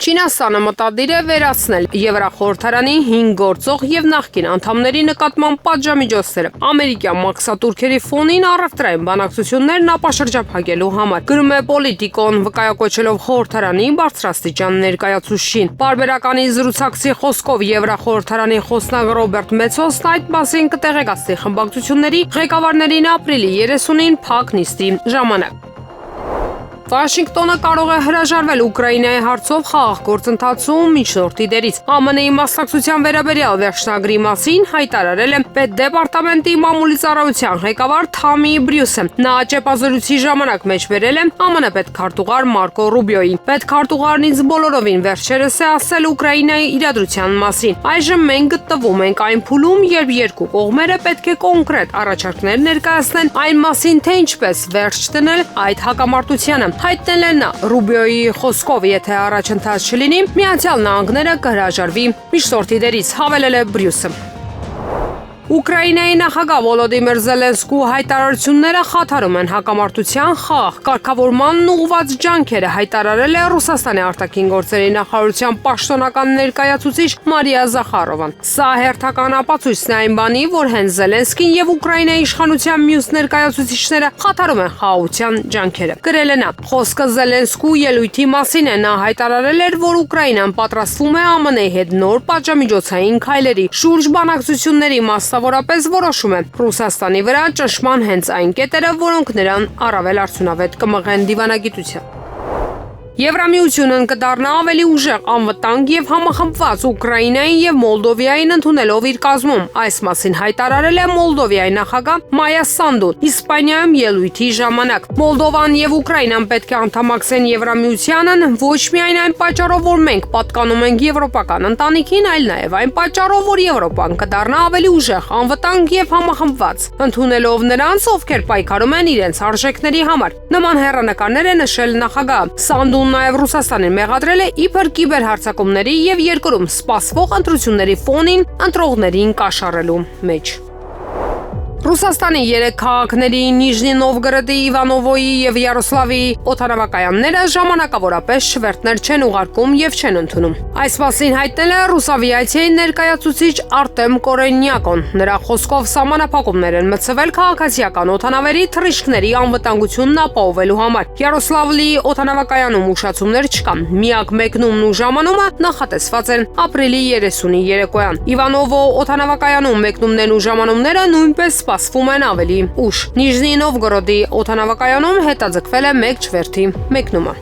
Չինաստանը մտադիր է վերացնել Եվրախորհրդարանի 5 գործող եւ նախկին անդամների նկատմամբ պատժամիջոցները ամերիկյան մաքսատուրքերի ֆոնին առևտրային բանակցություններն ապաշրջափակելու համար, գրում է Պոլիտիկոն, վկայակոչելով խորհրդարանի բարձրաստիճան ներկայացուցչին։ Պարբերականի զրուցակցի խոսքով Եվրախորհրդարանի խոսնակ Ռոբերտ Մեծոսն այդ մասին կտեղեկացնի խմբակցությունների ղեկավարներին ապրիլի 30-ին փակ նիստի ժամանակ։ Վաշինգտոնը կարող է հրաժարվել Ուկրաինայի հարցով խաղաղ գործընթացում միջնորդի դերից։ ԱՄՆ-ի մասնակցության վերաբերյալ վերջնագրի մասին հայտարարել է Պետդեպարտամենտի մամուլի ծառայության ղեկավար Թամի Բրյուսը։ Նա ճեպազորույցի ժամանակ մեջբերել է ԱՄՆ պետքարտուղար Մարկո Ռուբիոյին։ Պետքարտուղարն ինձ բոլորովին վերջերս է ասել Ուկրաինայի իրադրության մասին։ Այժմ մենք գտնվում ենք այն փուլում, երբ երկու կողմերը պետք է կոնկրետ առաջարկներ ներկայացնեն այն մասին, թե ինչպես վերջ դնել այդ հակամարտությանը։ Հայտնել է նա։ Ռուբիոյի խոսքով, եթե առաջընթաց չլինի, Միացյալ Նահանգները կհրաժարվի միջնորդի դերից, հավելել է Բրյուսը։ Ուկրաինայի նախագահ Վոլոդիմիր Զելենսկու հայտարարությունները խաթարում են հակամարտության խաղաղ կարգավորմանն ուղղված ջանքերը, հայտարարել է Ռուսաստանի արտաքին գործերի նախարարության պաշտոնական ներկայացուցիչ Մարիա Զախարովան։ Սա հերթական ապացույցն է այն բանի, որ հենց Զելենսկին եւ Ուկրաինայի իշխանության մյուս ներկայացուցիչները խաթարում են խաղաղության ջանքերը։ Գրել է նա։ Խոսքը Զելենսկու ելույթի մասին է։ Նա հայտարարել էր, որ Ուկրաինան պատրաստվում է ԱՄՆ-ի հետ նոր պատժամիջոցային քայլերի շուրջ բանակցությունների Որապես որոշում է Ռուսաստանի վրա ճնշման հենց այն կետերը, որոնք նրան առավել արդյունավետ կմղեն դիվանագիտության։ Եվրամիությունն կդառնա ավելի ուժեղ, անվտանգ եւ համախմբված Ուկրաինային եւ Մոլդովիային ընդունելով իր կազմում։ Այս մասին հայտարարել է Մոլդովիայի նախագահ Մայա Սանդուն Իսպանիայում ելույթի ժամանակ։ Մոլդովան եւ Ուկրաինան պետք է անդամակցեն Եվրամիությանն ոչ միայն այն պատճառով, որ մենք պատկանում ենք եվրոպական ընտանիքին, այլ նաեւ այն պատճառով, որ Եվրոպան կդառնա ավելի ուժեղ, անվտանգ եւ համախմբված, ընդունելով նրանց, ովքեր պայքարում են իրենց արժեքների համար։ Նման հեռանկարներ է նշել նախագահ Սանդուն նաև Ռուսաստանին մեղադրել է իբր կիբերհարձակումների եւ երկրում սպասվող ընտրությունների ֆոնին ընտրողներին կաշառելու մեջ։ Ռուսաստանի 3 քաղաքների Նիժնի Նովգորոդի, Իվանովոյի եւ Յարոսլավի օդանավակայանները ժամանակավորապես շվերտներ չեն ուղարկում եւ չեն ընդունում։ Այս մասին հայտնել է Ռուսավիացիայի ներկայացուցիչ Արտեմ Կորենյակոն։ Նրա խոսքով սահմանափակումներ են մտցվել քաղաքացիական օդանավերի թռիչքների անվտանգությունն ապահովելու համար։ Յարոսլավլի օդանավակայանում ուշացումներ չկան։ Միակ մեկնումն ու ժամանումը նախատեսված են ապրիլի 30-ի երեկոյան։ Իվանովո օդանավակայանում մեկնումներն ու ժամանումները նույնպես սպասվում են ավելի ուշ։ Նիժնի Նովգորոդի օդանավակայանում հետաձգվել է 1 չվերթի մեկնումը։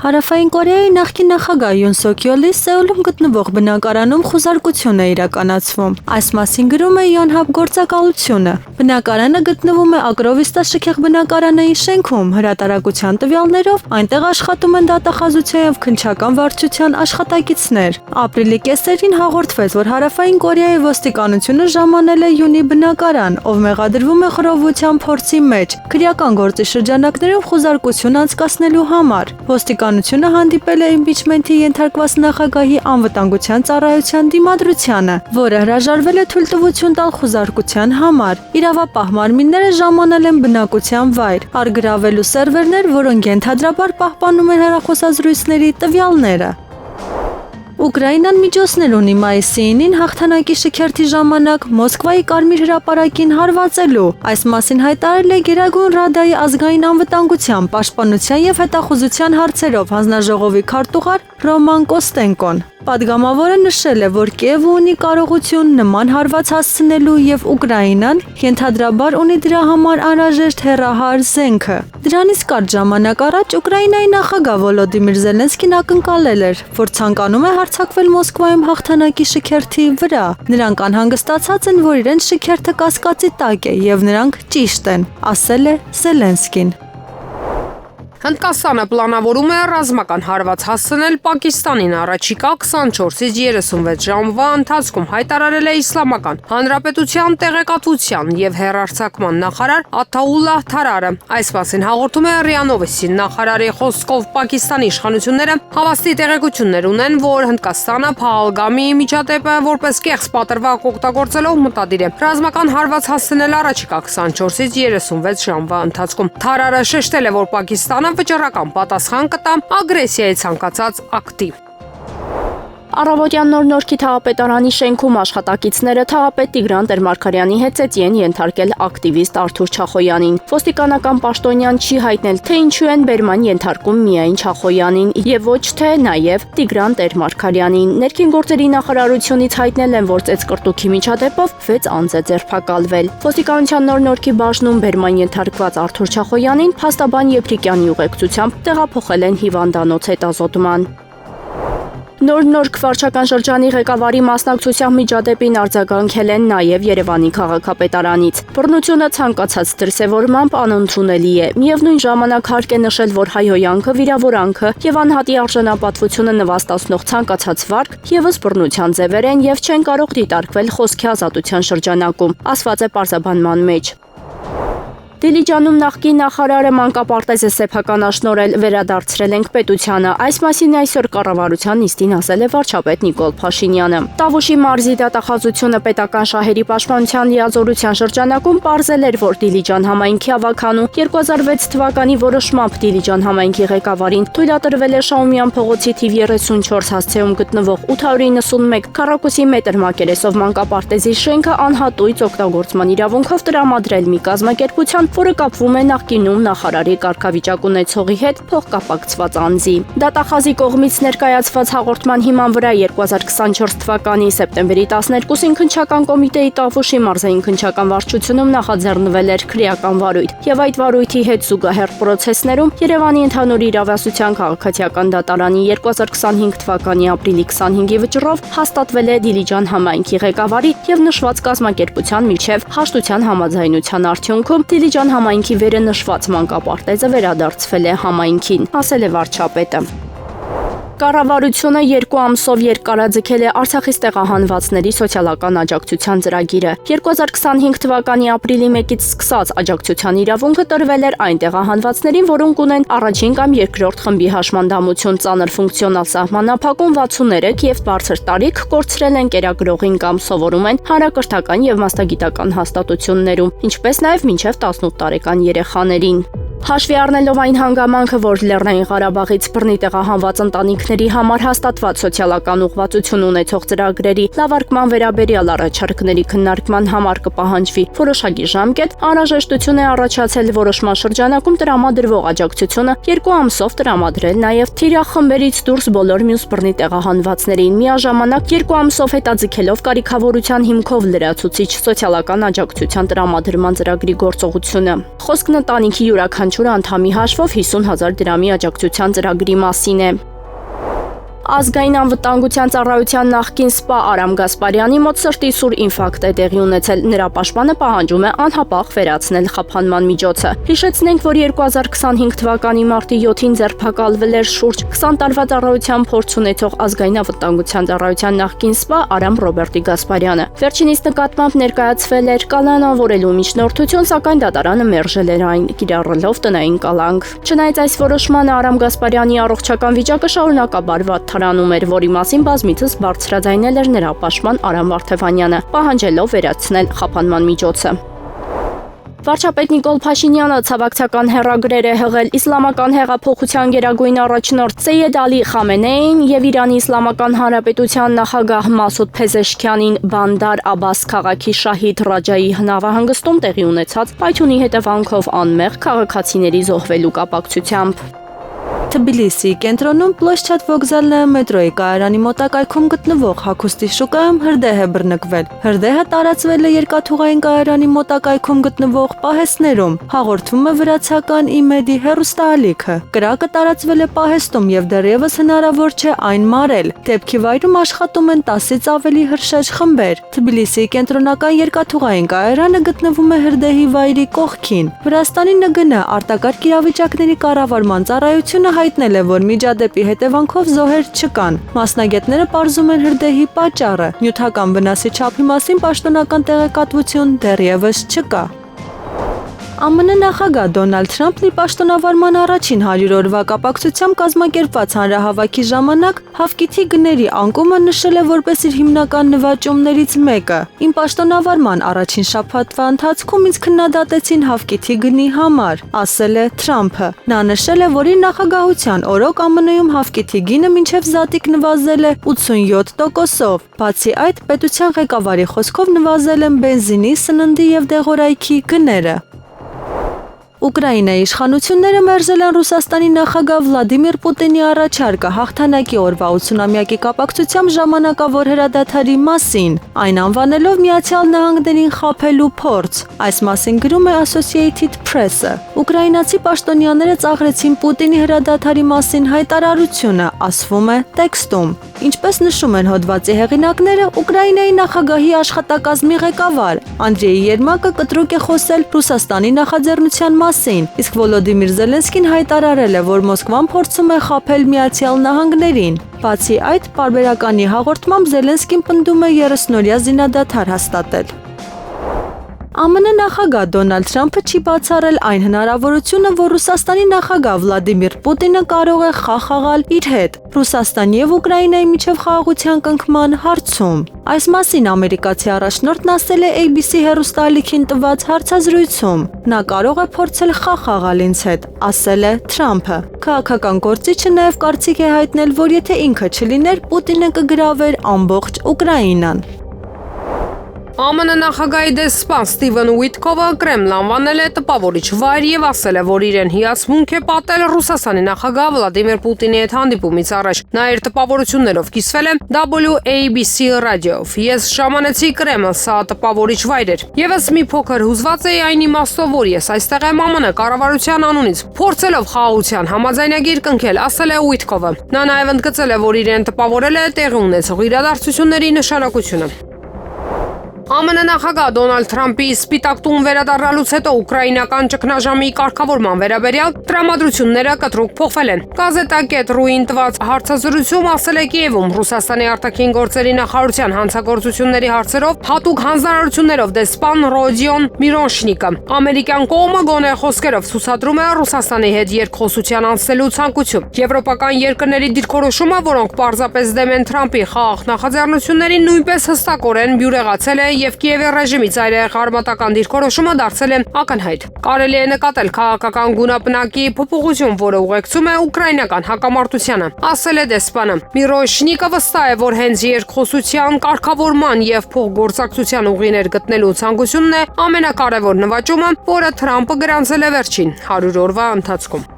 Հարավային Կորեայի նախկին նախագահ Յուն Սոկ Յոլի Սեուլում գտնվող բնակարանում խուզարկություն է իրականացվում։ Այս մասին գրում է Yonhap գործակալությունը։ Բնակարանը գտնվում է Ակրովիստա շքեղ բնակարանային շենքում։ Հրատարակության տվյալներով այնտեղ աշխատում են դատախազության եւ քննչական վարչության աշխատակիցներ։ Ապրիլի կեսերին հաղորդվեց, որ Հարավային Կորեայի ոստիկանությունը ժամանել է Յունի բնակարան, ով մեղադրվում է խռովության փորձի մեջ, քրեական գործի շրջանակներում խուզարկություն անցկացնելու համար։ Ոստիկանությունը հանդիպել է իմպիչմենթի ենթարկված նախագահի անվտանգության ծառայության դիմադրությանը, որը հրաժարվել է թույլտվություն տալ խուզարկության համար։ Իրավապահ մարմինները ժամանել են բնակության վայր, առգրավելու սերվերներ, որոնք ենթադրաբար պահպանում են հեռախոսազրույցների տվյալները։ Ուկրաինան միջոցներ ունի մայիսի 9-ին հաղթանակի շքերթի ժամանակ Մոսկվայի Կարմիր հրապարակին հարվածելու։ Այս մասին հայտարարել է Գերագույն Ռադայի ազգային անվտանգության, պաշտպանության եւ հետախուզության հարցերով հանձնաժողովի քարտուղար Ռոման Կոստենկոն։ Պատգամավորը նշել է, որ Կիևը ունի կարողություն նման հարված հասցնելու եւ Ուկրաինան ենթադրաբար ունի դրա համար անհրաժեշտ հեռահար զենքը։ Դրանից կարճ ժամանակ առաջ Ուկրաինայի նախագահ Վոլոդիմիր Զելենսկին ակնկալել էր, որ ցանկանում է հարձակվել Մոսկվայում հաղթանակի շքերթի վրա։ Նրանք անհանգստացած են, որ իրենց շքերթը կասկածի տակ է եւ նրանք ճիշտ են, ասել է Զելենսկին։ Հնդկաստանը պլանավորում է ռազմական հարված հասցնել Պակիստանին առաջիկա 24-ից 36 ժամվա ընթացքում, հայտարարել է Իսլամական Հանրապետության տեղեկատվության եւ հեռարձակման նախարար Աթաուլլահ Թարարը։ Այս մասին հաղորդում է ՌԻԱ Նովոստի նախարարի խոսքով Պակիստանի իշխանությունները հավաստի տեղեկություններ ունեն, որ Հնդկաստանը Փահալգամի միջադեպը որպես կեղծ պատրվակ օգտագործելով մտադիր է ռազմական հարված հասցնել առաջիկա 24-ից 36 ժամվա ընթացքում։ Թարարը շեշտել է, որ Պակիստանը ինքնավճռական պատասխան կտա ագրեսիայի ցանկացած ակտի։ Առավոտյան Նոր-Նորքի թաղապետարանի շենքում աշխատակիցները թաղապետ Տիգրան Տեր-Մարգարյանի հետ ծեծի են ենթարկել ակտիվիստ Արթուր Չախոյանին։ Ոստիկանական պաշտոնյան չի հայտնել, թե ինչու են բերման ենթարկում միայն Չախոյանին եւ ոչ թե նաեւ Տիգրան Տեր-Մարգարյանին։ Ներքին գործերի նախարարությունից հայտնել են, որ ծեծկրտուքի միջադեպով 6 անձ է ձերբակալվել։ Ոստիկանության Նոր-Նորքի բաժնում բերման ենթարկված Արթուր Չախոյանին փաստաբան Եփրիկյանի ուղեկցությամբ տեղափոխել են հիվանդանոց հետազոտման։ Նոր-Նորք վարչական շրջանի ղեկավարի մասնակցությամբ միջադեպին արձագանքել են նաև Երևանի քաղաքապետարանից։ Բռնությունը ցանկացած դրսևորմամբ անընդունելի է։ Միևնույն ժամանակ հարկ է նշել, որ հայհոյանքը, վիրավորանքը եւ անհատի արժանապատվությունը նվաստացնող ցանկացած վարք եւս բռնության ձևեր են եւ չեն կարող դիտարկվել խոսքի ազատության շրջանակում, ասված է պարզաբանման մեջ։ Դիլիջանում նախկին նախարարը մանկապարտեզը սեփականաշնորհել վերադարձրել ենք պետությանը։ Այս մասին այսօր կառավարության նիստին ասել է վարչապետ Նիկոլ Փաշինյանը։ Տավուշի մարզի դատախազությունը պետական շահերի պաշտպանության լիազորության շրջանակում պարզել էր, որ Դիլիջան համայնքի ավականու 2006 թվականի որոշմամբ Դիլիջան համայնքի ղեկավարին թույլատրվել է Շաումյան փողոցի թիվ 34 հասցեում գտնվող 891 քառակուսի մետր մակերեսով մանկապարտեզի շենքը անհատույց օգտագործման իրավունքով տրամադրել մի կազմակերպության, որը կապվում է նախկինում նախարարի կարգավիճակ ունեցողի հետ փոխկապակցված անձի։ Դատախազի կողմից ներկայացված հաղորդման հիման վրա 2024 թվականի սեպտեմբերի 12-ին քննչական կոմիտեի Տավուշի մարզային քննչական վարչությունում նախաձեռնվել էր քրեական վարույթ, եւ այդ վարույթի հետ զուգահեռ պրոցեսներում Երևանի ընդհանուր իրավասության քաղաքացիական դատարանի 2025 թվականի ապրիլի 25-ի վճռով հաստատվել է Դիլիջան համայնքի ղեկավարի եւ նշված կազմակերպության միջև հաշտության համաձայնության արդյունքում Դիլիջան համայնքի վերը նշված մանկապարտեզը վերադարձվել է համայնքին, ասել է վարչապետը։ Կառավարությունը 2 ամսով երկարաձգել է Արցախից տեղահանվածների սոցիալական աջակցության ծրագիրը։ 2025 թվականի ապրիլի 1-ից սկսած աջակցության իրավունքը տրվել էր այն տեղահանվածներին, որոնք ունեն առաջին կամ երկրորդ խմբի հաշմանդամություն, ծանր ֆունկցիոնալ սահմանափակում 63 եւ բարձր տարիք, կորցրել են կերակրողին կամ սովորում են հանրակրթական եւ մասնագիտական հաստատություններում, ինչպես նաեւ մինչեւ 18 տարեկան երեխաներին։ Հաշվի առնելով այն հանգամանքը, որ Լեռնային Ղարաբաղից բռնի տեղահանված ընտանիքների համար հաստատված սոցիալական ուղղվածություն ունեցող ծրագրերի լավարկման վերաբերյալ առաջարկների քննարկման համար կպահանջվի որոշակի ժամկետ, անհրաժեշտություն է առաջացել որոշման շրջանակում տրամադրվող աջակցությունը 2 ամսով տրամադրել նաև թիրախ խմբերից դուրս բոլոր մյուս բռնի տեղահանվածներին, միաժամանակ 2 ամսով հետաձգելով կարիքավորության հիմքով լրացուցիչ սոցիալական աջակցության տրամադրման ծրագրի գործողությունը։ Խոսքն ընտանիքի յուրաքանչյուր անդամի հաշվով 50,000 դրամի աջակցության ծրագրի մասին է։ Ազգային անվտանգության ծառայության նախկին սպա Արամ Գասպարյանի մոտ սրտի սուր ինֆարկտ է տեղի ունեցել։ Նրա պաշտպանը պահանջում է անհապաղ վերացնել խափանման միջոցը։ Հիշեցնենք, որ 2025 թվականի մարտի 7-ին ձերբակալվել էր շուրջ 20 տարվա ծառայության փորձ ունեցող ազգային անվտանգության ծառայության նախկին սպա Արամ Ռոբերտի Գասպարյանը։ Վերջինիս նկատմամբ ներկայացվել էր կալանավորելու միջնորդություն, սակայն դատարանը մերժել էր այն, կիրառելով տնային կալանք։ Չնայած այս որոշմանը Արամ Գասպարյանի առողջական վիճակը շարունակաբար վատթարանում էր, որի մասին բազմիցս բարձրաձայնել էր նրա պաշտպան Արամ Վարդևանյանը, պահանջելով վերացնել խափանման միջոցը։ Վարչապետ Նիկոլ Փաշինյանը ցավակցական հեռագրեր է հղել իսլամական հեղափոխության գերագույն առաջնորդ Սեյեդ Ալի Խամենեին եւ Իրանի Իսլամական Հանրապետության նախագահ Մասուդ Փեզեշքյանին Բանդար Աբաս քաղաքի Շահիդ Ռաջայի նավահանգստում տեղի ունեցած պայթյունի հետևանքով անմեղ քաղաքացիների զոհվելու կապակցությամբ։ Թբիլիսի կենտրոնում Պլոշչադ վոկզալը մետրոյի կայարանի մոտակայքում գտնվող հագուստի շուկայում հրդեհ է բռնկվել։ Հրդեհը տարածվել է երկաթուղային կայարանի մոտակայքում գտնվող պահեստներում, հաղորդվում է վրացական ԻՄԵԴ-ի հեռուստաալիքը։ Կրակը տարածվել է պահեստում եւ դեռևս հնարավոր չէ այն մարել։ Դեպքի վայրում աշխատում են 10-ից ավելի հրշեջ խմբեր։ Թբիլիսի կենտրոնական երկաթուղային կայարանը գտնվում է հրդեհի վայրի կողքին։ Վրաստանի ՆԳՆ արտակարգ իրավիճակների կառավարման ծառայությունը հայտնել է, որ միջադեպի հետևանքով զոհեր չկան։ Մասնագետները պարզում են հրդեհի պատճառը։ Նյութական վնասի չափի մասին պաշտոնական տեղեկատվություն դեռևս չկա։ ԱՄՆ նախագահ Դոնալդ Թրամփն իր պաշտոնավարման առաջին 100 օրվա կապակցությամբ կազմակերպված հանրահավաքի ժամանակ հավկիթի գների անկումը նշել է որպես իր հիմնական նվաճումներից մեկը։ Իմ պաշտոնավարման առաջին շաբաթվա ընթացքում ինձ քննադատեցին հավկիթի գնի համար, ասել է Թրամփը։ Նա նշել է, որ իր նախագահության օրոք ԱՄՆ-ում հավկիթի գինը մինչև զատիկ նվազել է 87%-ով։ Բացի այդ, պետության ղեկավարի խոսքով նվազել են բենզինի, սննդի և դեղորայքի գները։ Ուկրաինայի իշխանությունները մերժել են Ռուսաստանի նախագահ Վլադիմիր Պուտինի առաջարկը հաղթանակի օրվա 80-ամյակի կապակցությամբ ժամանակավոր հրադադարի մասին, այն անվանելով Միացյալ Նահանգներին խաբելու փորձ։ Այս մասին գրում է Associated Press-ը։ Ուկրաինացի պաշտոնյաները ծաղրեցին Պուտինի հրադադարի մասին հայտարարությունը, ասվում է տեքստում։ Ինչպես նշում են հոդվածի հեղինակները, Ուկրաինայի նախագահի աշխատակազմի ղեկավար Անդրեյ Երմակը կտրուկ է խոսել Ռուսաստանի նախաձեռնության մասին, իսկ Վոլոդիմիր Զելենսկին հայտարարել է, որ Մոսկվան փորձում է խաբել Միացյալ Նահանգներին։ Բացի այդ, պարբերականի հաղորդմամբ Զելենսկին պնդում է 30-օրյա զինադադար հաստատել։ ԱՄՆ նախագահ Դոնալդ Թրամփը չի բացառել այն հնարավորությունը, որ Ռուսաստանի նախագահ Վլադիմիր Պուտինը կարող է խաղ խաղալ իր հետ Ռուսաստանի և Ուկրաինայի միջև խաղաղության կնքման հարցում։ Այս մասին ամերիկացի առաջնորդն ասել է ABC հեռուստաալիքին տված հարցազրույցում։ Նա կարող է փորձել խաղ խաղալ ինձ հետ, ասել է Թրամփը։ Քաղաքական գործիչը նաև կարծիք է հայտնել, որ եթե ինքը չլիներ, Պուտինը կգրավեր ամբողջ Ուկրաինան։ ԱՄՆ նախագահի դեսպան Ստիվեն Ուիտկովը Կրեմլն անվանել է տպավորիչ վայր եւ ասել է, որ իրեն հիացմունք է պատել Ռուսաստանի նախագահ Վլադիմիր Պուտինի հետ հանդիպումից առաջ։ Նա իր տպավորություններով կիսվել է WABC ռադիոյով։ Ես ժամանեցի Կրեմլ, սա տպավորիչ վայր էր։ Եվս մի փոքր հուզված էի այն իմաստով, որ ես այստեղ եմ ԱՄՆ կառավարության անունից, փորձելով խաղաղության համաձայնագիր կնքել, ասել է Ուիտկովը։ Նա նաև ընդգծել է, որ իրեն տպավորել է տեղի ունեցող իրադարձությունների նշանակությունը։ ԱՄՆ նախագահ Դոնալդ Թրամփի Սպիտակ տուն վերադառնալուց հետո ուկրաինական ճգնաժամի կարգավորման վերաբերյալ տրամադրությունները կտրուկ փոխվել են։ Գազետա.ru-ին տված հարցազրույցում ասել է Կիևում Ռուսաստանի արտաքին գործերի նախարարության հանցագործությունների հարցերով հատուկ հանձնարարություններով դեսպան Ռոդիոն Միրոշնիկը։ Ամերիկյան կողմը գոնե խոսքերով ցուցադրում է Ռուսաստանի հետ երկխոսության անցնելու ցանկություն։ Եվրոպական երկրների դիրքորոշումը, որոնք պարզապես դեմ են Թրամփի խաղաղ նախաձեռնություններին, նույնպես հստակորեն բյուրեղացել է եւ Կիևի ռեժիմի ծայրահեղ արմատական դիրքորոշումը դարձել է ակնհայտ։ Կարելի է նկատել քաղաքական գունապնակի փոփոխություն, որը ուղեկցում է ուկրաինական հակամարտությանը, ասել է դեսպանը։ Միրոշնիկը վստահ է, որ հենց երկխոսության կարգավորման եւ փոխգործակցության ուղիներ գտնելու ցանկությունն է ամենակարևոր նվաճումը, որը Թրամփը գրանցել է վերջին 100 օրվա ընթացքում։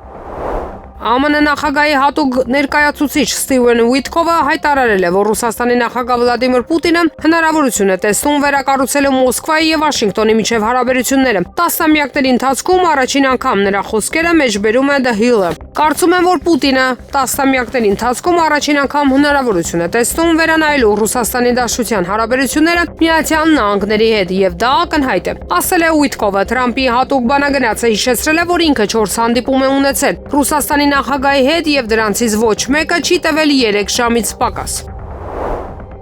ԱՄՆ նախագահի հատուկ ներկայացուցիչ Ստիվեն Ուիտկովը հայտարարել է, որ Ռուսաստանի նախագահ Վլադիմիր Պուտինը հնարավորություն է տեսնում վերակառուցելու Մոսկվայի եւ Վաշինգտոնի միջև հարաբերությունները։ Տասնամյակների ընթացքում առաջին անգամ նրա խոսքերը մեջբերում է The Hill-ը։ Կարծում եմ, որ Պուտինը տասնամյակների ընթացքում առաջին անգամ հնարավորություն է տեսնում վերանայելու Ռուսաստանի Դաշնության հարաբերությունները Միացյալ Նահանգների հետ եւ դա ակնհայտ է, ասել է Ուիտկովը։ Թրամփի հատուկ բանագնացը հիշեցրել է, որ ինքը 4 հանդիպում է ունեցել Ռուսաստանի նախագահի հետ եւ դրանցից ոչ մեկը չի տևել 3 ժամից պակաս։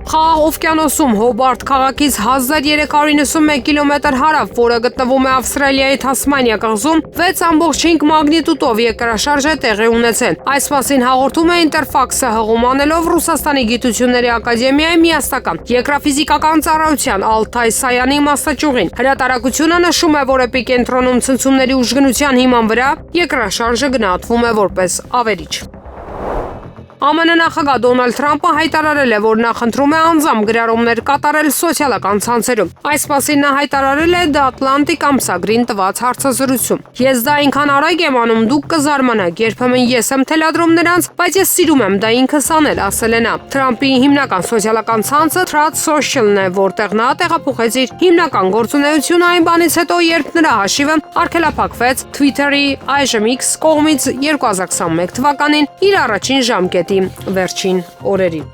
Խաղաղ օվկիանոսում Հոբարտ քաղաքից 1391 կիլոմետր հարավ, որը գտնվում է Ավստրալիայի Թասմանիա կղզում, 6.5 մագնիտուդով երկրաշարժ է տեղի ունեցել։ Այս մասին հաղորդում է Ինտերֆաքսը հղում անելով Ռուսաստանի գիտությունների ակադեմիայի միասնական երկրաֆիզիկական ծառայության Ալթայ Սայանի մասնաճյուղին։ Հրատարակությունը նշում է, որ էպիկենտրոնում ցնցումների ուժգնության հիման վրա երկրաշարժը գնահատվում է որպես ավերիչ։ ԱՄՆ նախագահ Դոնալդ Թրամփը հայտարարել է, որ նա խնդրում է անձամբ գրառումներ կատարել սոցիալական ցանցերում։ Այս մասին նա հայտարարել է The Atlantic ամսագրին տված հարցազրույցում։ Ես դա այնքան արագ եմ անում, դուք կզարմանաք, երբեմն ես եմ թելադրում նրանց, բայց ես սիրում եմ դա ինքս անել, ասել է նա։ Թրամփի հիմնական սոցիալական ցանցը Truth Social-ն է, որտեղ նա տեղափոխեց իր հիմնական գործունեությունը այն բանից հետո, երբ նրա հաշիվը արգելափակվեց Twitter-ի այժմ X կողմից 2021 թվականին իր առաջին ժամկետի վերջին օրերին։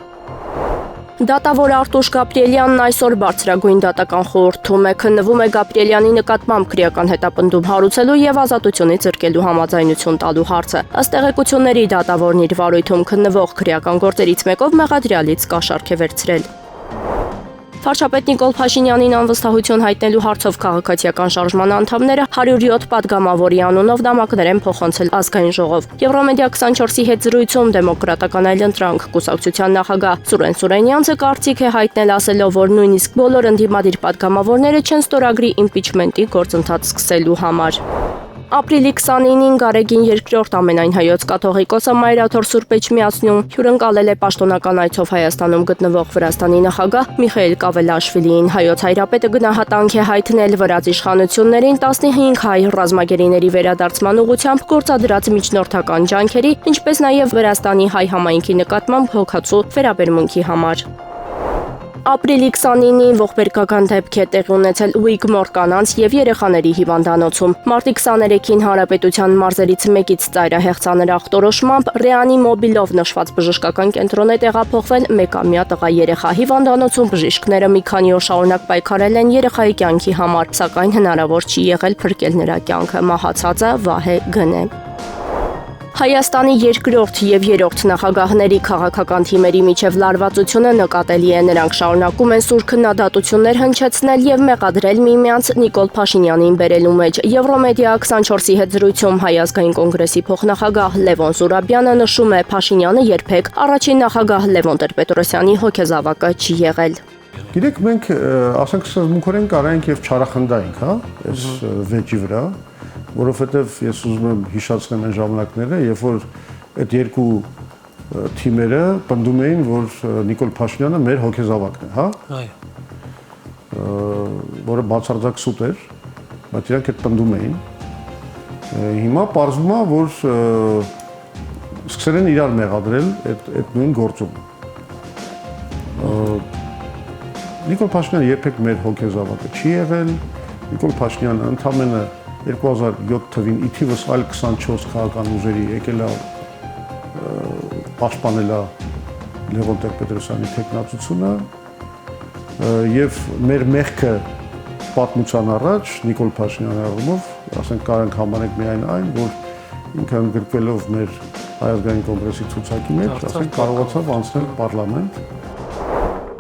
Դատավոր Արտուշ Գաբրիելյանն այսօր բարձրագույն դատական խորհրդում է, քննվում է Գաբրիելյանի նկատմամբ քրեական հետապնդում հարուցելու եւ ազատությունից զրկելու համաձայնություն տալու հարցը։ Ըստ տեղեկությունների դատավորն իր վարույթում քննվող քրեական գործերից մեկով մեղադրյալից կաշառք է վերցրել։ Վարչապետ Նիկոլ Փաշինյանին անվստահություն հայտնելու հարցով քաղաքացիական շարժման անդամները 107 падգամավորի անունով նամակներ են փոխանցել ազգային ժողով։ Եվրոմեդիա 24-ի հետ զրույցում դեմոկրատական այլընտրանք կուսակցության նախագահ Սուրեն Սուրենյանցը կարծիք է հայտնել ասելով, որ նույնիսկ բոլոր ընդդիմադիր падգամավորները չեն ստորագրի իմպիչմենտի գործընթաց սկսելու համար։ Ապրիլի 29-ին Գարեգին երկրորդ ամենայն հայոց կաթողիկոսը Մայրաթոր Սուրբ Էջմիածնում հյուրընկալել է պաշտոնական այցով Հայաստանում գտնվող Վրաստանի նախագահ Միխայիլ Կավելաշվիլիին։ Հայոց հայրապետը գնահատանք է հայտնել վրաց իշխանություններին 15 հայ ռազմագերիների վերադարձման ուղղությամբ գործադրած միջնորդական ջանքերի, ինչպես նաև Վրաստանի հայ համայնքի նկատմամբ հոգացու վերաբերմունքի համար։ Ապրիլի 29-ին ողբերգական դեպք է տեղի ունեցել Ուիգմոր կանանց եւ երեխաների հիվանդանոցում։ Մարտի 23-ին Հանրապետության մարզերից մեկից ծայրահեղ ցաներ ախտորոշմամբ ռեանիմոբիլով նշված բժշկական կենտրոն է տեղափոխվել մեկամյա տղա երեխա։ Հիվանդանոցում բժիշկները մի քանի օր շարունակ պայքարել են երեխայի կյանքի համար, սակայն հնարավոր չի եղել փրկել նրա կյանքը։ Մահացածը Վահե Գն է։ Հայաստանի երկրորդ եւ երրորդ նախագահների քաղաքական թիմերի միջև լարվածությունը նկատելի է։ Նրանք շարունակում են սուր քննադատություններ հնչեցնել եւ մեղադրել միմյանց Նիկոլ Փաշինյանին բերելու մեջ։ Եվրոմեդիա 24-ի հետ զրույցում Հայ ազգային կոնգրեսի փոխնախագահ Լևոն Զուրաբյանը նշում է, Փաշինյանը երբեք առաջին նախագահ Լևոն Տեր-Պետրոսյանի հոգեզավակը չի եղել։ Գիտեք, մենք ասենք սկզբունքորեն կարայինք եւ չարախնդայինք, հա, այս վեճի վրա, որովհետեւ ես ուզում եմ հիշեցնեմ այն ժամանակները, երբ որ այդ երկու թիմերը պնդում էին, որ Նիկոլ Փաշինյանը մեր հոգեզավակն է, հա։ Այո։ Որը բացարձակ սուտ էր, բայց իրանք այդ պնդում էին։ Հիմա պարզվում է, որ սկսել են իրար մեղադրել այդ նույն գործում։ Նիկոլ Փաշինյանը երբեք մեր հոգեզավակը չի եղել։ Նիկոլ Փաշինյանը ընդամենը 2007 թվին ի թիվս այլ 24 քաղաքական ուժերի եկել է պաշտպանել է Լևոն Տեր-Պետրոսյանի թեկնածությունը եւ մեր մեղքը պատմության առաջ Նիկոլ Փաշինյանի առումով, ասենք կարանք համարենք միայն այն, որ ինքը ընդգրկվելով մեր Հայ ազգային կոնգրեսի ցուցակի մեջ, ասենք կարողացավ անցնել պարլամենտ։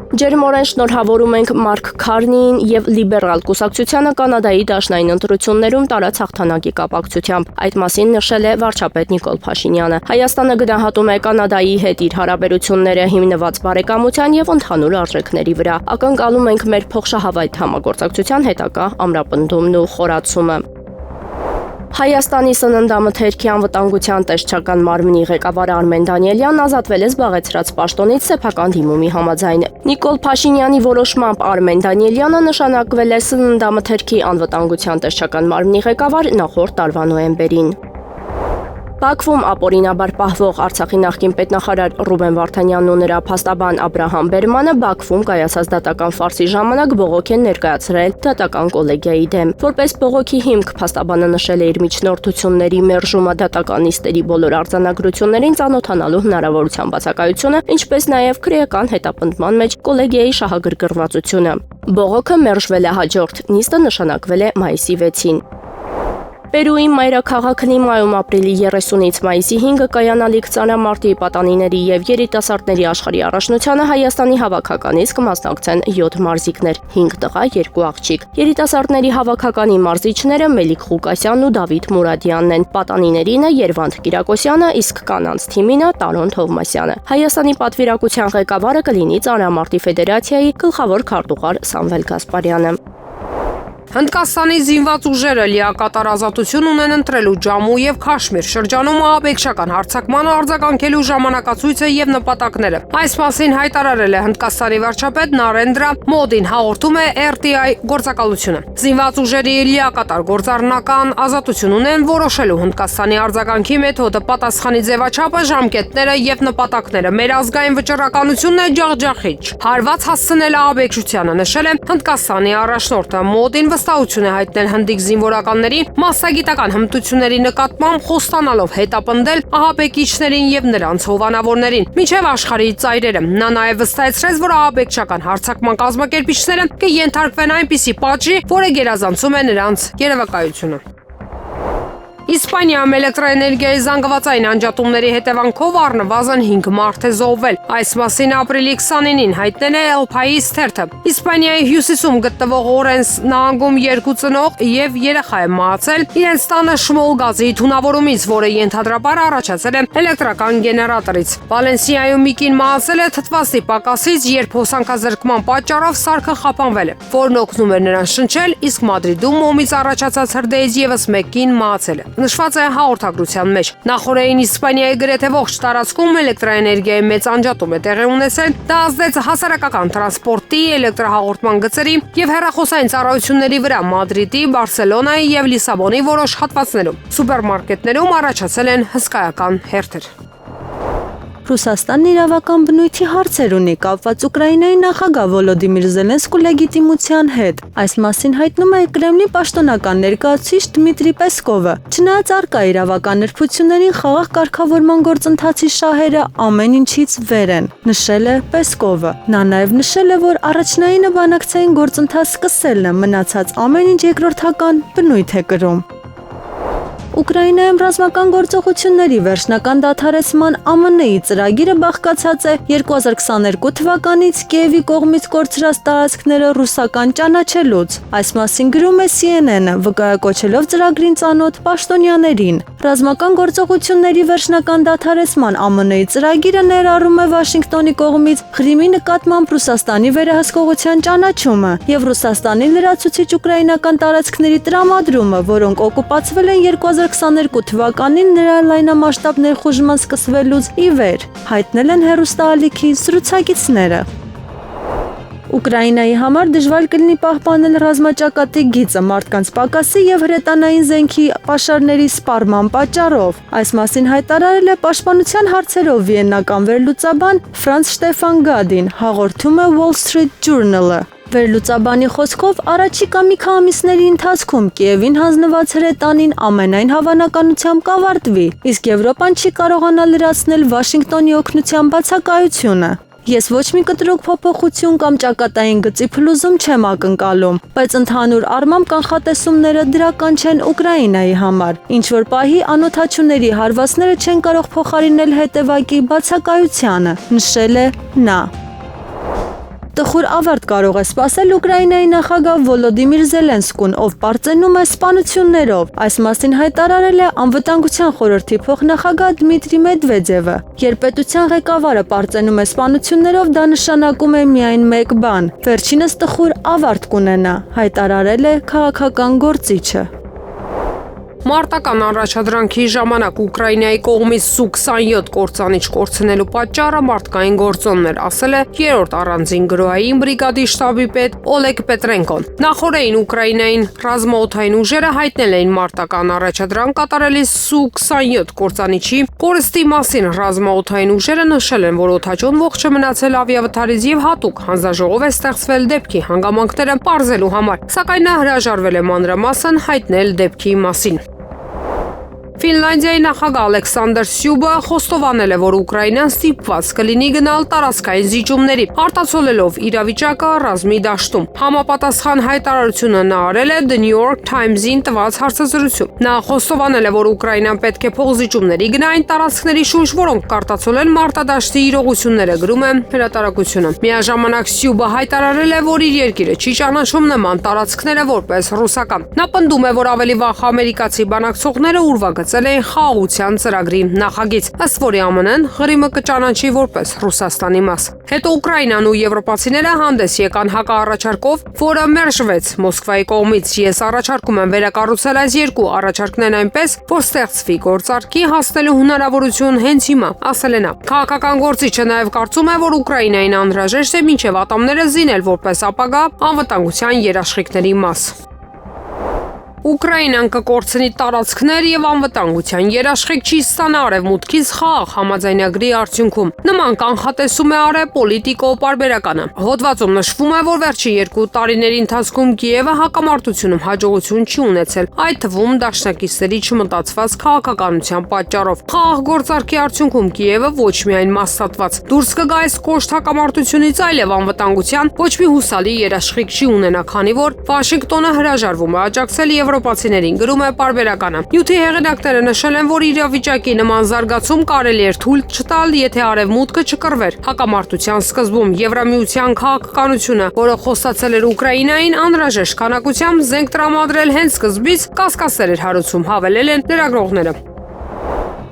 Ջերմորեն շնորհավորում ենք Մարկ Քարնիին եւ լիբերալ կուսակցությանը Կանադայի դաշնային ընտրություններում տարած հաղթանակի կապակցությամբ։ Այդ մասին նշել է վարչապետ Նիկոլ Փաշինյանը։ Հայաստանը գնահատում է Կանադայի հետ իր հարաբերությունները հիմնված բարեկամության եւ ընդհանուր արժեքների վրա։ Ակնկալում ենք մեր փոխշահավայր համագործակցության հետագա ամրապնդումն ու խորացումը։ Հայաստանի սննդամթերքի անվտանգության տեսչական մարմնի ղեկավար Արմեն Դանիելյանն ազատվել է զբաղեցրած պաշտոնից սեփական դիմումի համաձայն։ Նիկոլ Փաշինյանի որոշմամբ Արմեն Դանիելյանը նշանակվել է սննդամթերքի անվտանգության տեսչական մարմնի ղեկավար նախորդ տարվա նոյեմբերին։ Բաքվում ապօրինաբար պահվող Արցախի նախկին պետնախարար Ռուբեն Վարդանյանն ու նրա փաստաբան Աբրահամ Բերմանը Բաքվում կայացած դատական ֆարսի ժամանակ բողոք են ներկայացրել դատական կոլեգիայի դեմ։ Որպես բողոքի հիմք փաստաբանը նշել է իր միջնորդությունների մերժումը դատական նիստերի բոլոր արձանագրություններին ծանոթանալու հնարավորության բացակայությունը, ինչպես նաև քրեական հետապնդման մեջ կոլեգիայի շահագրգռվածությունը։ Բողոքը մերժվել է հաջորդ նիստը նշանակվել է մայիսի 6-ին։ Պերուի մայրաքաղաք Լիմայում ապրիլի 30-ից մայիսի 5-ը կայանալիք ծանրամարտի պատանիների եւ երիտասարդների աշխարհի առաջնությանը Հայաստանի հավաքականից կմասնակցեն 7 մարզիկներ, 5 տղա, 2 աղջիկ։ Երիտասարդների հավաքականի մարզիչները Մելիք Ղուկասյանն ու Դավիթ Մուրադյանն են, պատանիներինը Երվանդ Կիրակոսյանը, իսկ կանանց թիմինը Տարոն Թովմասյանը։ Հայաստանի պատվիրակության ղեկավարը կլինի Ծանրամարտի ֆեդերացիայի գլխավոր քարտուղար Սամվել Գասպարյանը։ Հնդկաստանի զինված ուժերը լիակատար ազատություն ունեն ընտրելու Ջամու եւ Քաշմիր շրջանում ահաբեկչական հարձակմանը արձագանքելու ժամանակացույցը եւ նպատակները։ Այս մասին հայտարարել է Հնդկաստանի վարչապետ Նարենդրա Մոդին, հաղորդում է RTI գործակալությունը։ Զինված ուժերի լիակատար գործառնական ազատություն ունեն որոշելու Հնդկաստանի արձագանքի մեթոդը, պատասխանի ձևաչափը, ժամկետները եւ նպատակները։ Մեր ազգային վճռականությունն է ջախջախիչ հարված հասցնել ահաբեկչությանը, նշել է Հնդկաստանի առաջնորդը։ Մոդին վստահություն է հայտնել հնդիկ զինվորականներին մասսագիտական հմտությունների նկատմամբ, խոստանալով հետապնդել ահաբեկիչներին եւ նրանց հովանավորներին մինչեւ աշխարհի ծայրերը։ Նա նաեւ վստահեցրեց, որ ահաբեկչական հարձակման կազմակերպիչները կենթարկվեն այնպիսի պատժի, որը գերազանցում է նրանց երևակայությունը։ Իսպանիայում էլեկտրոէներգիայի զանգվածային անջատումների հետևանքով առնվազն 5 մարդ է զոհվել։ Այս մասին ապրիլի 29-ին հայտնել է El País թերթը։ Իսպանիայի հյուսիսում գտնվող Օրենս նահանգում 2 ծնող եւ երեխա է մահացել իրենց տանը շմոլ գազի թունավորումից, որը ենթադրաբար առաջացել է էլեկտրական գեներատորից։ Վալենսիայում մի կին մահացել է թթվասի պակասից, երբ հոսանքազրկման պատճառով սարքը խափանվել է, որն օգնում էր նրան շնչել, իսկ Մադրիդում մոմից առաջացած հրդեհից եւս մեկ կին մահացել է։ Նշված է հաղորդագրության մեջ։ Նախորդին Իսպանիայի գրեթե ողջ տարածքում էլեկտրոէներգիայի մեծ անջատում է տեղի ունեցել։ Դա ազդեց հասարակական տրանսպորտի, էլեկտրահաղորդման գծերի եւ հեռախոսային ծառայությունների վրա Մադրիդի, Բարսելոնայի եւ Լիսաբոնի որոշ հատվածներում։ Սուպերմարկետներում առաջացել են հսկայական հերթեր։ Ռուսաստանն իրավական բնույթի հարցեր ունի կապված Ուկրաինայի նախագահ Վոլոդիմիր Զելենսկու լեգիտիմության հետ։ Այս մասին հայտնում է Կրեմլի պաշտոնական ներկայացուցիչ Դմիտրի Պեսկովը։ Չնայած առկա իրավական նրբություններին, խաղաղ կարգավորման գործընթացի շահերը ամեն ինչից վեր են, նշել է Պեսկովը։ Նա նաև նշել է, որ առաջնայինը բանակցային գործընթաց սկսելն է, մնացած ամեն ինչ երկրորդական բնույթ է կրում։ Ուկրաինայում ռազմական գործողությունների վերջնական դադարեցման ԱՄՆ-ի ծրագիրը բաղկացած է 2022 թվականից Կիևի կողմից կորցրած տարածքները ռուսական ճանաչելուց։ Այս մասին գրում է CNN-ը, վկայակոչելով ծրագրին ծանոթ պաշտոնյաներին։ Ռազմական գործողությունների վերջնական դադարեցման ԱՄՆ-ի ծրագիրը ներառում է Վաշինգտոնի կողմից Ղրիմի նկատմամբ Ռուսաստանի վերահսկողության ճանաչումը եւ Ռուսաստանի լրացուցիչ ուկրաինական տարածքների տրամադրումը, որոնք օկուպացվել են 2022 թվականին նրա լայնամասշտաբ ներխուժման սկսվելուց ի վեր, հայտնել են հեռուստաալիքի զրուցակիցները։ Ուկրաինայի համար դժվար կլինի պահպանել ռազմաճակատի գիծը մարդկանց պակասի եւ հրետանային զենքի պաշարների սպառման պատճառով։ Այս մասին հայտարարել է Պաշտպանության հարցերով վիեննական վերլուծաբան Ֆրանց Շտեֆան Գադին, հաղորդում է Wall Street Journal-ը։ Վերլուծաբանի խոսքով առաջիկա մի քանի ամիսների ընթացքում Կիևին հանձնված հրետանին ամենայն հավանականությամբ կավարտվի, իսկ Եվրոպան չի կարողանա լրացնել Վաշինգտոնի օգնության բացակայությունը։ Ես ոչ մի կտրուկ փոփոխություն կամ ճակատային գծի փլուզում չեմ ակնկալում, բայց ընդհանուր առմամբ կանխատեսումները դրական չեն Ուկրաինայի համար, ինչ որ պահի անօթաչուների հարվածները չեն կարող փոխարինել հետևակի բացակայությանը, նշել է նա։ Տխուր ավարտ կարող է սպասել Ուկրաինայի նախագահ Վոլոդիմիր Զելենսկուն, ով պարծենում է սպանություններով։ Այս մասին հայտարարել է Անվտանգության խորհրդի փոխնախագահ Դմիտրի Մեդվեդևը։ Երբ պետության ղեկավարը պարծենում է սպանություններով, դա նշանակում է միայն մեկ բան՝ վերջինս տխուր ավարտ կունենա, հայտարարել է քաղաքական գործիչը։ Մարտական առաջադրանքի ժամանակ Ուկրաինայի կողմից Սու-27 կործանիչ կորցնելու պատճառը մարդկային գործոններ, ասել է 3-րդ առանձին գրոհային բրիգադի շտաբի պետ Օլեգ Պետրենկոն։ Նախորդին Ուկրաինային ռազմաօդային ուժերը հայտնել էին մարտական առաջադրանք կատարելիս Սու-27 կործանիչի կորստի մասին։ Ռազմաօդային ուժերը նշել են, որ օդաչուն ողջ է մնացել ավիավթարից եւ հատուկ հանձնաժողով է ստեղծվել դեպքի հանգամանքները պարզելու համար, սակայն նա հրաժարվել է մանրամասն հայտնել դեպքի մասին։ Ֆինլանդիայի նախագահ Ալեքսանդր Սյուբը խոստովանել է, որ Ուկրաինան ստիպված կլինի գնալ տարածքային զիջումների, արտացոլելով իրավիճակը ռազմի դաշտում։ Համապատասխան հայտարարությունը նա արել է The New York Times-ին տված հարցազրույցում։ Նա խոստովանել է, որ Ուկրաինան պետք է փոխզիջումների գնա այն տարածքների շուրջ, որոնք կարտացոլեն մարտադաշտի իրողությունները, գրում է հրատարակությունը։ Միաժամանակ Սյուբը հայտարարել է, որ իր երկիրը չի ճանաչում նման տարածքները որպես ռուսական։ Նա պնդում է, որ ավելի վաղ ամերիկացի բանակցողները ուրվագծել էին խաղաղության ծրագրի նախագիծ, ըստ որի ԱՄՆ-ն Ղրիմը կճանաչի որպես Ռուսաստանի մաս։ Հետո Ուկրաինան ու եվրոպացիները հանդես եկան հակառաջարկով, որը մերժվեց Մոսկվայի կողմից։ Ես առաջարկում եմ վերակառուցել այս երկու առաջարկներն այնպես, որ ստեղծվի գործարքի հասնելու հնարավորություն հենց հիմա, ասել է նա։ Քաղաքական գործիչը նաև կարծում է, որ Ուկրաինային անհրաժեշտ է մինչև ատամները զինել որպես ապագա անվտանգության երաշխիքների մաս։ Ուկրաինան կկորցնի տարածքներ եւ անվտանգության երաշխիք չի ստանա արևմուտքից խաղաղ համաձայնագրի արդյունքում։ Նման կանխատեսում է արել Պոլիտիկո պարբերականը։ Հոդվածում նշվում է, որ վերջին 2 տարիների ընթացքում Կիևը հակամարտությունում հաջողություն չի ունեցել, այդ թվում դաշնակիցների չմտածված քաղաքականության պատճառով։ Խաղաղ գործարքի արդյունքում Կիևը ոչ միայն մասշտատված դուրս կգա այս կոշտ հակամարտությունից, այլև անվտանգության ոչ մի հուսալի երաշխիք չի ունենա, քանի որ Վաշինգտոնը հրաժարվում է աջակցել եվրոպացիներին, գրում է Պարբերականը։ Նյութի հեղինակները նշել են, որ իրավիճակի նման զարգացում կարելի էր թույլ չտալ, եթե Արևմուտքը չկռվեր։ Հակամարտության սկզբում Եվրամիության քաղաքականությունը, որը խոստացել էր Ուկրաինային անհրաժեշտ քանակությամբ զենք տրամադրել հենց սկզբից, կասկածներ էր հարուցում, հավելել են լրագրողները։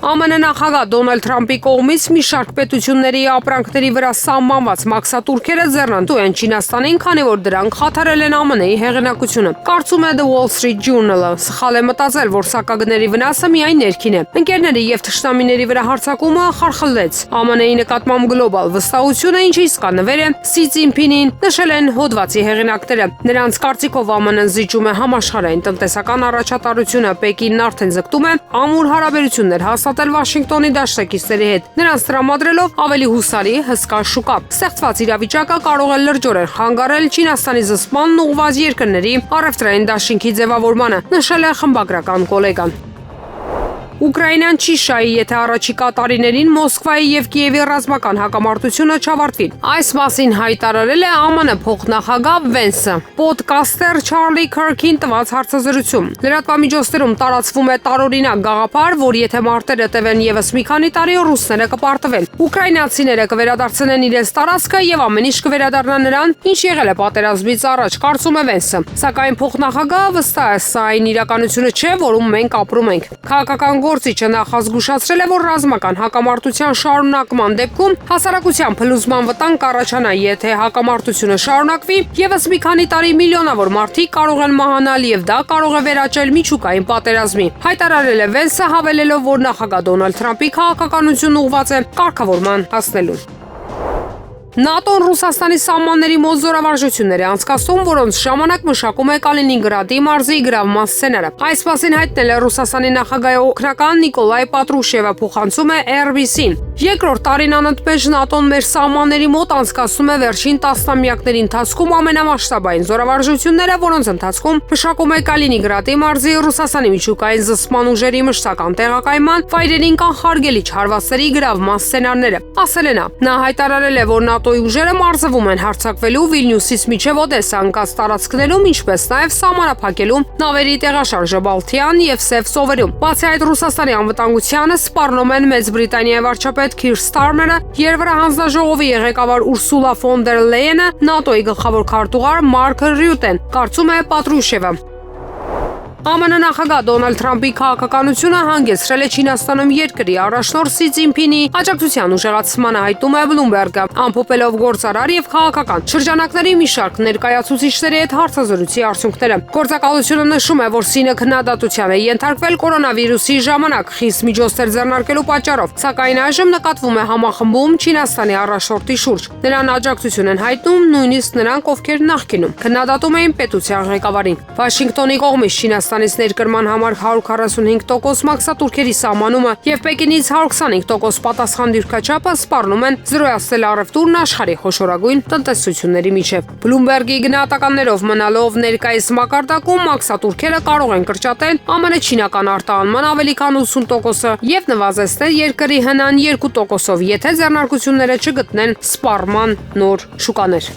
ԱՄՆ նախագահ Դոնալդ Թրամփի կողմից մի շարք պետությունների ապրանքների վրա սահմանված մաքսատուրքերը ձեռնտու են Չինաստանին, քանի որ դրանք խաթարել են ԱՄՆ-ի հեղինակությունը։ Կարծում է The Wall Street Journal-ը, սխալ է մտածել, որ սակագների վնասը միայն ներքին է։ Ընկերների եւ թշնամիների վրա հարձակումը խարխլեց ԱՄՆ-ի նկատմամբ գլոբալ վստահությունը, ինչը իսկա նվեր է Սի Ցզինփինին, նշել են հոդվածի հեղինակները։ Նրանց կարծիքով ԱՄՆ-ն զիջում է համաշխարհային տնտեսական առաջատարությունը, Պեկինն արդեն ձգտում է ամուր հարաբերություններ հաստատել Վաշինգտոնի դաշնակիցների հետ, նրանց տրամադրելով ավելի հուսալի, հսկա շուկա։ Ստեղծված իրավիճակը կարող է լրջորեն խանգարել Չինաստանի զսպմանն ուղղված երկրների առևտրային դաշինքի ձևավորմանը, նշել է խմբագրական գոլեգան։ Ուկրաինան չի շահի, եթե առաջիկա տարիներին Մոսկվայի եւ Կիևի ռազմական հակամարտությունը չավարտվի։ Այս մասին հայտարարել է ԱՄՆ փոխնախագահ Վենսը ոդկաստեր Չարլի Քըրքին տված հարցազրույցում։ Լրատվամիջոցներում տարածվում է տարօրինակ գաղափար, որ եթե մարտերը տևեն եւս մի քանի տարի, ռուսները կպարտվեն։ Ուկրաինացիները կվերադարձնեն իրենց տարածքը եւ ամեն ինչ կվերադառնա նրան, ինչ եղել է պատերազմից առաջ, կարծում է Վենսը։ Սակայն փոխնախագահը վստահ է, սա այն իրականությունը չէ, որում մենք ապրում ենք։ Քաղաքական գործիչը նախազգուշացրել է, որ ռազմական հակամարտության շարունակման դեպքում հասարակության փլուզման վտանգ կառաջանա, եթե հակամարտությունը շարունակվի, եւս մի քանի տարի միլիոնավոր մարդիկ կարող են մահանալ եւ դա կարող է վերաճել միջուկային պատերազմի։ Հայտարարել է Վենսը, հավելելով, որ նախագահ Դոնալդ Թրամփի քաղաքականությունն ուղղված է կարգավորման հասնելուն։ ՆԱՏՕ-ն Ռուսաստանի սահմանների մոտ զորավարժություններ է անցկացնում, որոնց ժամանակ մշակում է Կալինինգրադի մարզի գրավման սցենարը։ Այս մասին հայտնել է Ռուսաստանի նախագահի օգնական Նիկոլայ Պատրուշևը, փոխանցում է RBC-ն։ Երկրորդ տարին անընդմեջ ՆԱՏՕ-ն մեր սահմանների մոտ անցկացնում է վերջին տասնամյակների ընթացքում ամենամասշտաբային զորավարժությունները, որոնց ընթացքում մշակում է Կալինինգրադի մարզի Ռուսաստանի միջուկային զսպման ուժերի մշտական տեղակայման, վայրերին կանխարգելիչ հարվածների գրավման սցենարները։ Ասել է նա։ Նա հայտարարել է, որ ՆԱՏՕ-ի ուժերը մարզվում են հարձակվելու Վիլնյուսից մինչև Օդեսա ընկած տարածքներում, ինչպես նաև սահմանափակելու նավերի տեղաշարժը Բալթյան եւ Սև ծովերում։ Բացի այդ, Ռուսաստանի անվտանգությանը սպառնում են Մեծ Բրիտանիայի վարչապետ Քիր Ստարմերը, Եվրահանձնաժողովի ղեկավար Ուրսուլա ֆոն դեր Լեյենը, ՆԱՏՕ-ի գլխավոր քարտուղար Մարկ Ռյուտեն, կարծում է Պատրուշևը։ ԱՄՆ նախագահ Դոնալդ Թրամփի քաղաքականությունը հանգեցրել է Չինաստանում երկրի առաջնորդ Սի Ցզինփինի աջակցության ուժեղացմանը, հայտում է Bloomberg-ը, ամփոփելով գործարար եւ քաղաքական շրջանակների մի շարք ներկայացուցիչների հետ հարցազրույցի արդյունքները։ Գործակալությունը նշում է, որ Սինը քննադատության է ենթարկվել կորոնավիրուսի ժամանակ խիստ միջոցներ ձեռնարկելու պատճառով, սակայն այժմ նկատվում է համախմբում Չինաստանի առաջնորդի շուրջ։ Նրան աջակցություն են հայտնում նույնիսկ նրանք, ովքեր նախկինում քննադատում էին պետության ղեկավարին։ Վաշինգտոնի կողմից Չինաստանից ներկրման համար 145% մաքսատուրքերի սահմանումը եւ Պեկինից 125% պատասխան դիրքաչափը սպառնում են զրոյացնել առևտուրն աշխարհի խոշորագույն տնտեսությունների միջև։ Bloomberg-ի գնահատականներով մնալով ներկայիս մակարդակում մաքսատուրքերը կարող են կրճատել ԱՄՆ-չինական արտահանման ավելի քան 80% եւ նվազեցնել երկրի հնան 2%-ով, եթե ձեռնարկությունները չգտնեն սպառման նոր շուկաներ։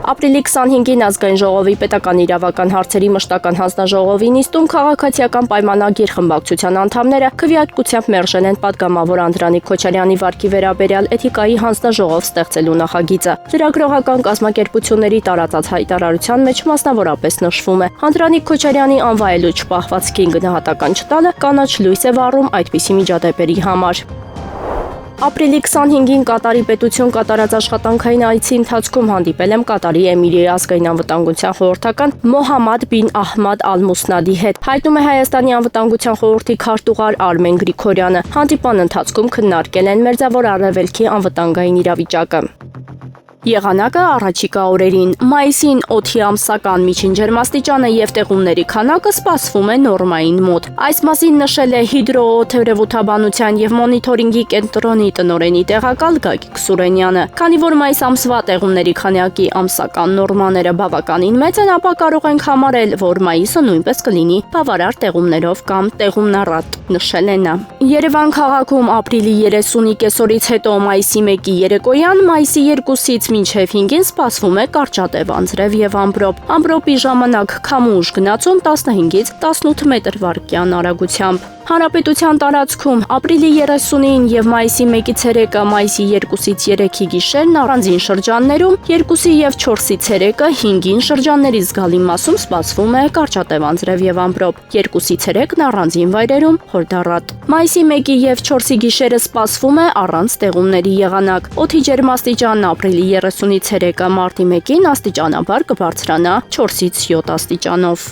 Ապրիլի 25-ին ազգային ժողովի պետական իրավական հարցերի մշտական հանձնաժողովի նիստում քաղաքացիական պայմանագիր խմբակցության անդամները քվեարկությամբ մերժել են պատգամավոր Անդրանիկ Քոչարյանի վարկի վերաբերյալ էթիկայի հանձնաժողով ստեղծելու նախագիծը։ Լրագրողական կազմակերպությունների տարածած հայտարարության մեջ մասնավորապես նշվում է. Անդրանիկ Քոչարյանի անվայելուչ պահվածքին գնահատական չտալը կանաչ լույս է վառում այդպիսի միջադեպերի համար։ Ապրիլի 25-ին Կատարի պետություն կատարած աշխատանքային այցի ընթացքում հանդիպել եմ Կատարի Էմիրիայի ազգային անվտանգության խորհրդական Մոհամմադ բին Ահմադ Ալ-Մուսնադի հետ, հայտնում է Հայաստանի անվտանգության խորհրդի քարտուղար Արմեն Գրիգորյանը։ Հանդիպան ընթացքում քննարկել են Մերձավոր Արևելքի անվտանգային իրավիճակը։ Եղանակը առաջիկա օրերին մայիսին օդի ամսական միջին ջերմաստիճանը եւ տեղումների քանակը սպասվում է նորմային մոտ։ Այս մասին նշել է հիդրոթերապևտաբանության եւ մոնիթորինգի կենտրոնի տնօրենի տեղակալ Գագիկ Սուրենյանը։ Քանի որ մայիս ամսվա տեղումների քանակի ամսական նորմաները բավականին մեծ են, ապա կարող ենք համարել, որ մայիսը նույնպես կլինի բավարար տեղումներով կամ տեղումնառատ, նշել է նա։ Երևան քաղաքում ապրիլի 30-ի կեսօրից հետո մայիսի 1-ի երեկոյան, մայիսի 2-ից մինչև 5-ին սպասվում է կարճատև անձրև եւ ամպրոպ։ Ամպրոպի ժամանակ քամու ուժ գնացում 15-ից 18 մետր/վայրկյան արագությամբ։ Հանրապետության տարածքում ապրիլի 30-ին եւ մայիսի 1-ի ցերեկը, մայիսի 2-ից 3-ի գիշերն առանձին շրջաններում, 2-ի եւ 4-ի ցերեկը 5-ին շրջանների զգալի մասում սպասվում է կարճատև անձրև եւ ամպրոպ, 2-ի ցերեկն առանձին վայրերում խորդառատ։ Մայիսի 1-ի եւ 4-ի գիշերը սպասվում է առանց տեղումների եղանակ։ Օդի ջերմաստիճանն ապրիլի 30-ի ցերեկը, մարտի 1-ին աստիճանաբար կբարձրանա 4-ից 7 աստիճանով։